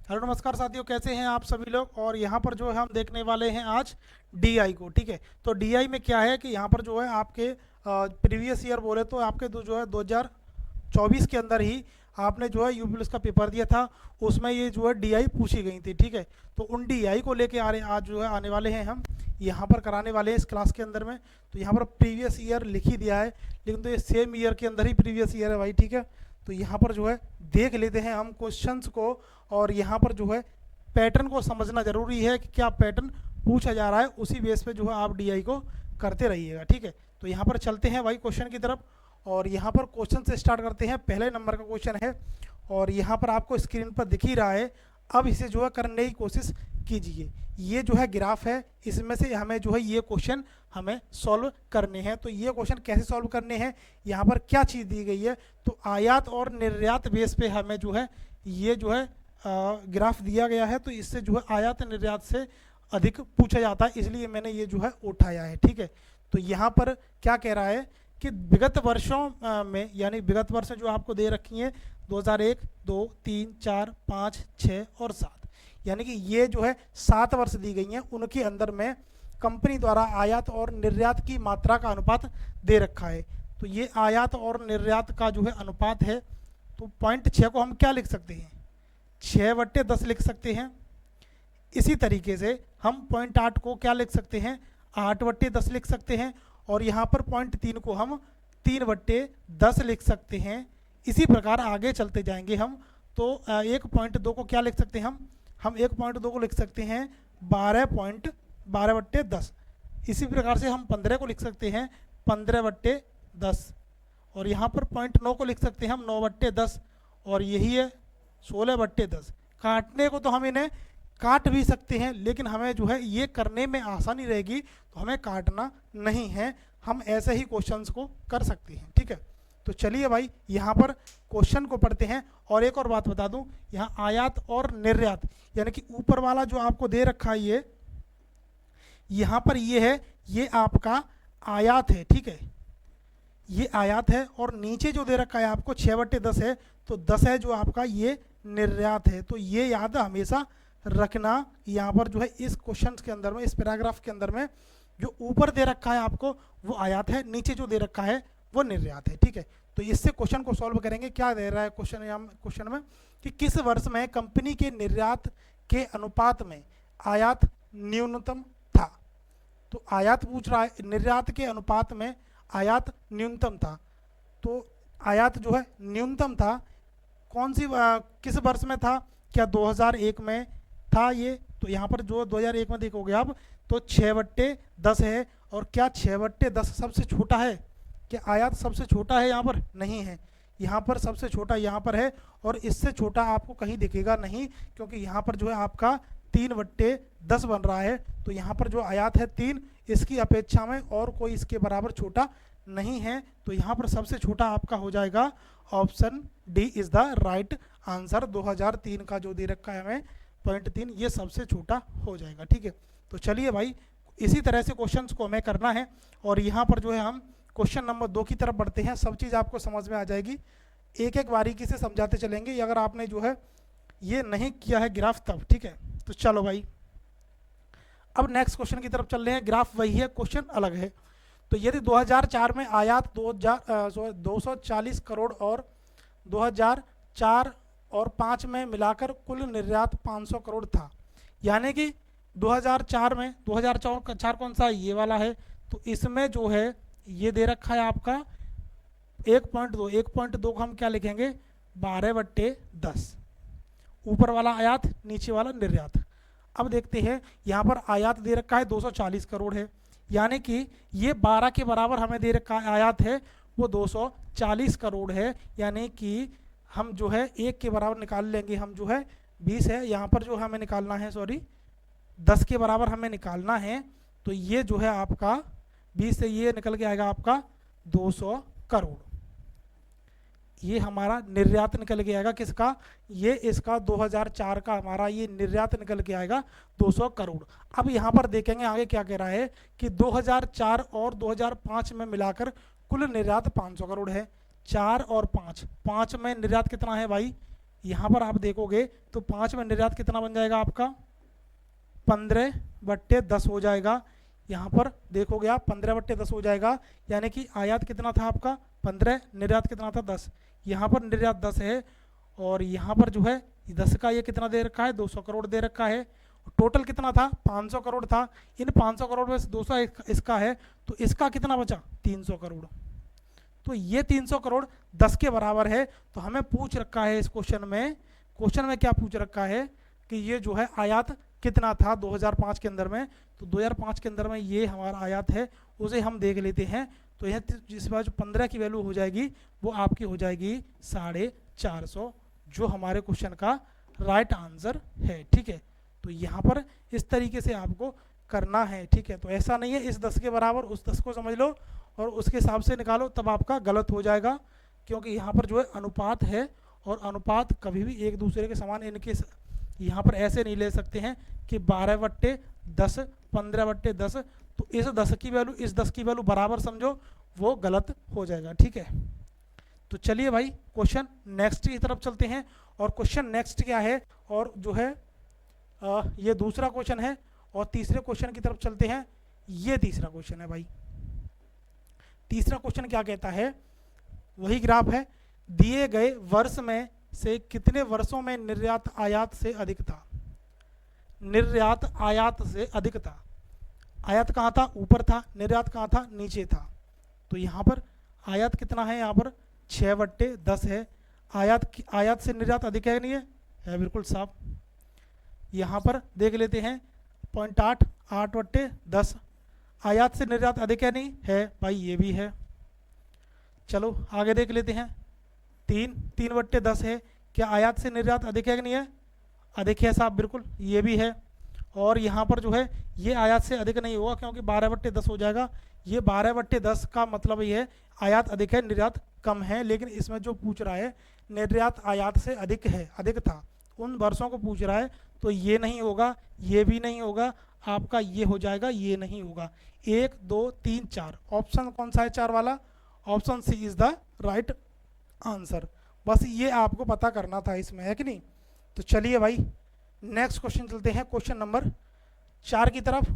Hello नमस्कार साथियों, कैसे हैं आप सभी लोग। और यहाँ पर जो है हम देखने वाले हैं आज डीआई को। ठीक है, तो डीआई में क्या है कि यहाँ पर जो है आपके प्रीवियस ईयर बोले तो आपके जो है 2024 के अंदर ही आपने जो है यूपी पुलिस का पेपर दिया था, उसमें ये जो है डीआई पूछी गई थी। ठीक है, तो उन डीआई को लेके आ रहे आज जो है आने वाले हैं हम यहाँ पर कराने वाले हैं इस क्लास के अंदर में। तो यहाँ पर प्रीवियस ईयर लिख ही दिया है, लेकिन तो ये सेम ईयर के अंदर ही प्रीवियस ईयर है भाई। ठीक है, तो यहाँ पर जो है देख लेते हैं हम क्वेश्चंस को, और यहाँ पर जो है पैटर्न को समझना जरूरी है कि क्या पैटर्न पूछा जा रहा है, उसी बेस पे जो है आप डीआई को करते रहिएगा। ठीक है, तो यहाँ पर चलते हैं भाई क्वेश्चन की तरफ, और यहाँ पर क्वेश्चन से स्टार्ट करते हैं। पहले नंबर का क्वेश्चन है और यहाँ पर आपको स्क्रीन पर दिख ही रहा है। अब इसे जो है करने की कोशिश कीजिए। ये जो है ग्राफ है, इसमें से हमें जो है ये क्वेश्चन हमें सॉल्व करने हैं। तो ये क्वेश्चन कैसे सॉल्व करने हैं, यहाँ पर क्या चीज़ दी गई है, तो आयात और निर्यात बेस पे हमें जो है ये जो है ग्राफ दिया गया है। तो इससे जो है आयात निर्यात से अधिक पूछा जाता है, इसलिए मैंने ये जो है उठाया है। ठीक है, तो यहाँ पर क्या कह रहा है कि विगत वर्षों में, यानी विगत वर्ष जो आपको दे रखी हैं 2001, 2, 3, 4, 5, 6 और 7, यानी कि ये जो है 7 वर्ष दी गई हैं, उनके अंदर में कंपनी द्वारा आयात और निर्यात की मात्रा का अनुपात दे रखा है। तो ये आयात और निर्यात का जो है अनुपात है। तो पॉइंट 6 को हम क्या लिख सकते हैं, 6/10 लिख सकते हैं। इसी तरीके से हम पॉइंट 8 को क्या लिख सकते हैं, 8/10 लिख सकते हैं। और यहाँ पर पॉइंट 3 को हम 3/10 लिख सकते हैं। इसी प्रकार आगे चलते जाएंगे हम। तो 1.2 को क्या लिख सकते हैं हम 1.2 को लिख सकते हैं 12/10। इसी प्रकार से हम 15 को लिख सकते हैं 15/10। और यहाँ पर पॉइंट 9 को लिख सकते हैं हम 9/10, और यही है 16/10। काटने को तो हम इन्हें काट भी सकते हैं, लेकिन हमें जो है ये करने में आसानी रहेगी, तो हमें काटना नहीं है, हम ऐसे ही क्वेश्चंस को कर सकते हैं। ठीक है, तो चलिए भाई यहाँ पर क्वेश्चन को पढ़ते हैं। और एक और बात बता दूं, यहाँ आयात और निर्यात, यानी कि ऊपर वाला जो आपको दे रखा है ये यहाँ पर ये है, ये आपका आयात है। ठीक है, ये आयात है, और नीचे जो दे रखा है आपको 6/10 है, तो 10 है जो आपका ये निर्यात है। तो ये याद हमेशा रखना। यहाँ पर जो है इस क्वेश्चन के अंदर में, इस पैराग्राफ के अंदर में जो ऊपर दे रखा है आपको वो आयात है, नीचे जो दे रखा है वो निर्यात है। ठीक है, तो इससे क्वेश्चन को सॉल्व करेंगे। क्या दे रहा है क्वेश्चन में कि किस वर्ष में कंपनी के निर्यात के अनुपात में आयात न्यूनतम था। तो आयात पूछ रहा है, निर्यात के अनुपात में आयात न्यूनतम था। तो आयात जो है न्यूनतम था, कौन सी किस वर्ष में था, क्या 2001 में था ये। तो यहाँ पर जो 2001 में देखोगे आप तो 6/10 है। और क्या 6/10 सबसे छोटा है, क्या आयात सबसे छोटा है, यहाँ पर नहीं है, यहाँ पर सबसे छोटा यहाँ पर है, और इससे छोटा आपको कहीं दिखेगा नहीं, क्योंकि यहाँ पर जो है आपका 3/10 बन रहा है। तो यहाँ पर जो आयात है 3, इसकी अपेक्षा में और कोई इसके बराबर छोटा नहीं है। तो यहाँ पर सबसे छोटा आपका हो जाएगा option D is the right answer. 2003 का जो दे रखा है हमें पॉइंट 3, ये सबसे छोटा हो जाएगा। ठीक है, तो चलिए भाई इसी तरह से क्वेश्चंस को हमें करना है। और यहाँ पर जो है हम क्वेश्चन नंबर 2 की तरफ बढ़ते हैं। सब चीज़ आपको समझ में आ जाएगी, एक एक बारीकी से समझाते चलेंगे, अगर आपने जो है ये नहीं किया है ग्राफ तब। ठीक है, तो चलो भाई अब नेक्स्ट क्वेश्चन की तरफ चल रहे हैं। ग्राफ वही है, क्वेश्चन अलग है। तो यदि 2004 में आयात 240 करोड़ और 2004 और 5 में मिलाकर कुल निर्यात 500 करोड़ था, यानी कि 2004 में 2004 कौन सा, ये वाला है। तो इसमें जो है ये दे रखा है आपका 1.2 को हम क्या लिखेंगे 12/10। ऊपर वाला आयात, नीचे वाला निर्यात। अब देखते हैं यहाँ पर आयात दे रखा है 240 करोड़ है, यानी कि ये 12 के बराबर हमें दे रखा आयात है वो 240 करोड़ है, यानी कि हम जो है 1 के बराबर निकाल लेंगे, हम जो है 20 है, यहाँ पर जो हमें निकालना है 10 के बराबर हमें निकालना है। तो ये जो है आपका 20 से ये निकल के आएगा आपका 200 करोड़। ये हमारा निर्यात निकल के आएगा, किसका, ये इसका 2004 का हमारा ये निर्यात निकल के आएगा 200 करोड़। अब यहाँ पर देखेंगे आगे क्या कह रहा है कि 2004 और 2005 में मिलाकर कुल निर्यात 500 करोड़ है। 4 और 5 में निर्यात कितना है भाई यहाँ पर आप देखोगे तो 5 में निर्यात कितना बन जाएगा आपका 15/10 हो जाएगा। यहाँ पर देखोगे आप 15/10 हो जाएगा, यानी कि आयात कितना था आपका 15, निर्यात कितना था 10। यहाँ पर निर्यात 10 है और यहाँ पर जो है 10 का ये कितना दे रखा है 200 करोड़ दे रखा है। टोटल कितना था 500 करोड़ था, इन 500 करोड़ में से 200 इसका है, तो इसका कितना बचा 300 करोड़। तो ये 300 करोड़ 10 के बराबर है। तो हमें पूछ रखा है इस क्वेश्चन में क्या पूछ रखा है कि ये जो है आयात कितना था 2005 के अंदर में। तो 2005 के अंदर में ये हमारा आयात है, उसे हम देख लेते हैं। तो यह जिस बार जो 15 की वैल्यू हो जाएगी वो आपकी हो जाएगी 450, जो हमारे क्वेश्चन का राइट आंसर है। ठीक है, तो यहाँ पर इस तरीके से आपको करना है। ठीक है, तो ऐसा नहीं है इस 10 के बराबर उस 10 को समझ लो और उसके हिसाब से निकालो, तब आपका गलत हो जाएगा, क्योंकि यहाँ पर जो है अनुपात है और अनुपात कभी भी एक दूसरे के समान इनके यहाँ पर ऐसे नहीं ले सकते हैं कि 12/10 15/10। तो इस 10 की वैल्यू इस 10 की वैल्यू बराबर समझो, वो गलत हो जाएगा। ठीक है, तो चलिए भाई क्वेश्चन नेक्स्ट की तरफ चलते हैं। और क्वेश्चन नेक्स्ट क्या है, और जो है ये दूसरा क्वेश्चन है, और तीसरे क्वेश्चन की तरफ चलते हैं। ये तीसरा क्वेश्चन है भाई। तीसरा क्वेश्चन क्या कहता है, वही ग्राफ है, दिए गए वर्ष में से कितने वर्षों में निर्यात आयात से अधिक था। निर्यात आयात से अधिक था। आयात कहाँ था ऊपर था, निर्यात कहाँ था नीचे था। तो यहाँ पर आयात कितना है, यहाँ पर 6/10 है। आयात से निर्यात अधिक है नहीं है बिल्कुल साफ। यहाँ पर देख लेते हैं 0.8 8/10। आयात से निर्यात अधिक है नहीं है भाई, ये भी है। चलो आगे देख लेते हैं 3/10 है। क्या आयात से निर्यात अधिक है कि नहीं है, अधिक है साहब बिल्कुल, ये भी है। और यहाँ पर जो है ये आयात से अधिक नहीं होगा, क्योंकि 12/10 हो जाएगा। ये 12/10 का मतलब ये है आयात अधिक है निर्यात कम है, लेकिन इसमें जो पूछ रहा है निर्यात आयात से अधिक है, अधिक था, उन वर्षों को पूछ रहा है। तो ये नहीं होगा, ये भी नहीं होगा, आपका ये हो जाएगा, ये नहीं होगा। 1 2 3 4 ऑप्शन कौन सा है 4 वाला, option C is the right answer. बस ये आपको पता करना था इसमें, है कि नहीं। तो चलिए भाई नेक्स्ट क्वेश्चन चलते हैं, क्वेश्चन नंबर 4 की तरफ।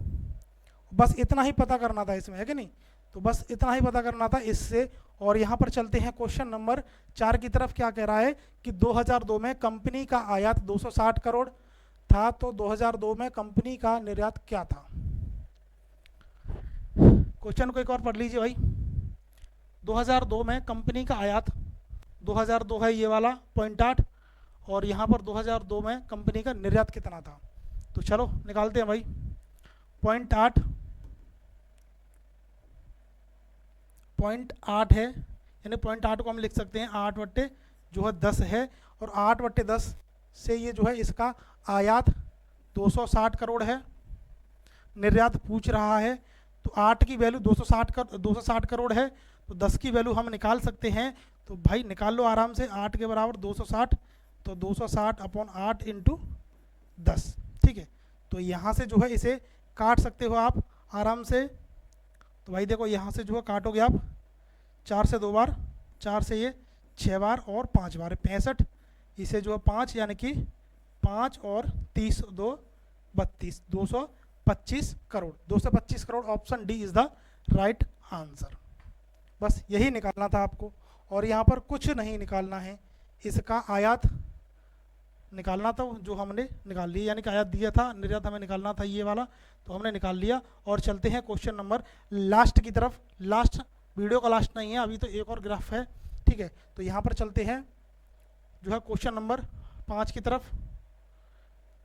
बस इतना ही पता करना था इसमें, है कि नहीं। तो बस इतना ही पता करना था इससे। और यहाँ पर चलते हैं क्वेश्चन नंबर 4 की तरफ। क्या कह रहा है कि 2002 में कंपनी का आयात 260 करोड़ था, तो 2002 में कंपनी का निर्यात क्या था। क्वेश्चन को एक और पढ़ लीजिए भाई। 2002 में कंपनी का आयात 2002 है ये वाला 0.8, और यहाँ पर 2002 में कंपनी का निर्यात कितना था। तो चलो निकालते हैं भाई। 0.8 है, यानी 0.8 को हम लिख सकते हैं 8/10 है, और 8/10 से ये जो है इसका आयात 260 करोड़ है, निर्यात पूछ रहा है। तो 8 की वैल्यू 260 करोड़ है, तो 10 की वैल्यू हम निकाल सकते हैं। तो भाई निकाल लो आराम से, 8 के बराबर 260, तो 260/8 × 10। ठीक है, तो यहाँ से जो है इसे काट सकते हो आप आराम से। तो भाई देखो यहाँ से जो है काटोगे आप, 4 से 2 बार, 4 से ये 6 बार और 5 बार 65, इसे जो है 5 यानी कि 5 और 30 2 32, 225 crore. 225 crore option D is the right answer. बस यही निकालना था आपको, और यहाँ पर कुछ नहीं निकालना है। इसका आयात निकालना था जो हमने निकाल लिया, यानी कि आयात दिया था, निर्यात हमें निकालना था ये वाला, तो हमने निकाल लिया। और चलते हैं क्वेश्चन नंबर लास्ट की तरफ। लास्ट वीडियो का लास्ट नहीं है, अभी तो एक और ग्राफ है। ठीक है, तो यहाँ पर चलते हैं जो है क्वेश्चन नंबर 5 की तरफ।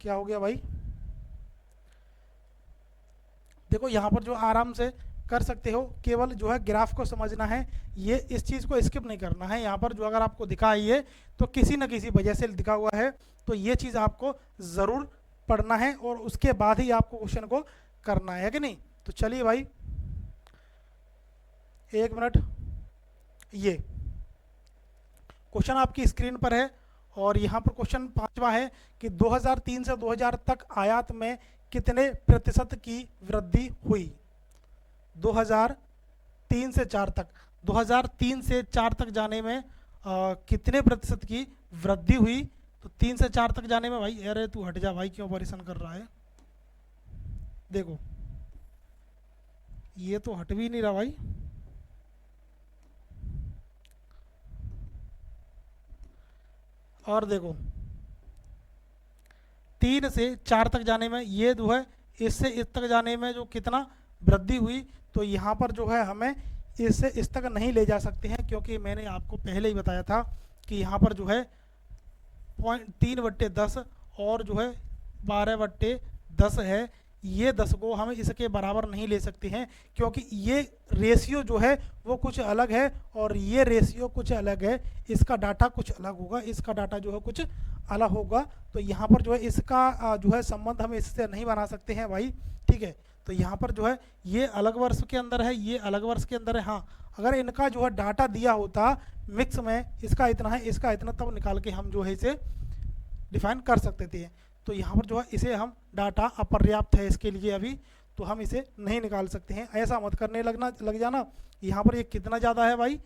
क्या हो गया भाई, देखो यहाँ पर जो आराम से कर सकते हो, केवल जो है ग्राफ को समझना है, ये इस चीज़ को स्किप नहीं करना है। यहाँ पर जो अगर आपको दिखा है तो किसी न किसी वजह से दिखा हुआ है, तो ये चीज़ आपको ज़रूर पढ़ना है और उसके बाद ही आपको क्वेश्चन को करना है कि नहीं। तो चलिए भाई 1 मिनट, ये क्वेश्चन आपकी स्क्रीन पर है, और यहाँ पर क्वेश्चन 5वां है कि 2003 से 2000 तक आयात में कितने प्रतिशत की वृद्धि हुई। 2003 से 4 तक, 2003 से 4 तक जाने में कितने प्रतिशत की वृद्धि हुई, तो 3 से 4 तक जाने में भाई, अरे तू हट जा भाई, क्यों परेशान कर रहा है। देखो ये तो हट भी नहीं रहा भाई। और देखो 3 से 4 तक जाने में ये जो है इससे इस तक जाने में जो कितना वृद्धि हुई, तो यहाँ पर जो है हमें इससे इस तक नहीं ले जा सकते हैं, क्योंकि मैंने आपको पहले ही बताया था कि यहाँ पर जो है 3/10 और जो है 12/10 है, ये 10 को हम इसके बराबर नहीं ले सकते हैं, क्योंकि ये रेशियो जो है वो कुछ अलग है और ये रेशियो कुछ अलग है। इसका डाटा कुछ अलग होगा, इसका डाटा जो है कुछ अलग होगा। तो यहाँ पर जो है इसका जो है संबंध हम इससे नहीं बना सकते हैं भाई, ठीक है। तो यहाँ पर जो है ये अलग वर्ष के अंदर है, ये अलग वर्ष के अंदर है। हाँ, अगर इनका जो है डाटा दिया होता मिक्स में, इसका इतना है इसका इतना, तब निकाल के हम जो है इसे डिफाइन कर सकते थे। तो यहाँ पर जो है इसे हम डाटा अपर्याप्त है इसके लिए अभी, तो हम इसे नहीं निकाल सकते हैं। ऐसा मत करने लग जाना, यहाँ पर ये कितना ज़्यादा है भाई,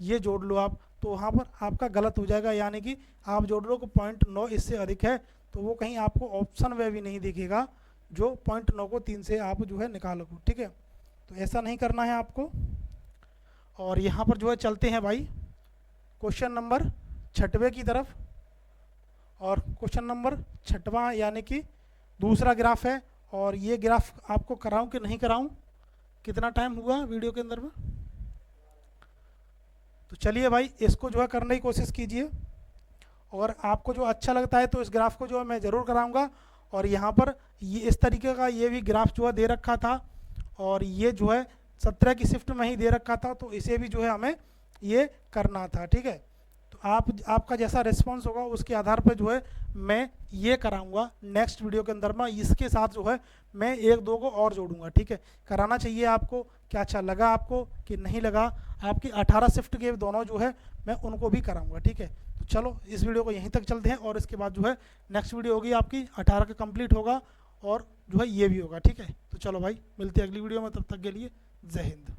ये जोड़ लो आप, तो वहाँ पर आपका गलत हो जाएगा। यानी कि आप जोड़ लो कि 0.9 इससे अधिक है, तो वो कहीं आपको ऑप्शन में भी नहीं दिखेगा जो 0.9 को 3 से आप जो है निकालो, ठीक है। तो ऐसा नहीं करना है आपको। और यहाँ पर जो है चलते हैं भाई क्वेश्चन नंबर 6वें की तरफ। और क्वेश्चन नंबर 6वां यानी कि दूसरा ग्राफ है, और ये ग्राफ आपको कराऊं कि नहीं कराऊं, कितना टाइम हुआ वीडियो के अंदर में। तो चलिए भाई इसको जो है करने की कोशिश कीजिए, और आपको जो अच्छा लगता है तो इस ग्राफ को जो है मैं ज़रूर कराऊंगा। और यहाँ पर ये इस तरीके का ये भी ग्राफ जो है दे रखा था, और ये जो है 17 की शिफ्ट में ही दे रखा था, तो इसे भी जो है हमें ये करना था, ठीक है। तो आपका जैसा रिस्पांस होगा उसके आधार पर जो है मैं ये कराऊंगा नेक्स्ट वीडियो के अंदर में। इसके साथ जो है मैं 1-2 को और जोड़ूंगा, ठीक है। कराना चाहिए आपको, क्या अच्छा लगा आपको कि नहीं लगा। आपकी 18 शिफ्ट के दोनों जो है मैं उनको भी कराऊंगा, ठीक है। तो चलो इस वीडियो को यहीं तक चलते हैं, और इसके बाद जो है नेक्स्ट वीडियो होगी आपकी 18 का कंप्लीट होगा, और जो है ये भी होगा, ठीक है। तो चलो भाई मिलते हैं अगली वीडियो में, तब तक के लिए जय हिंद।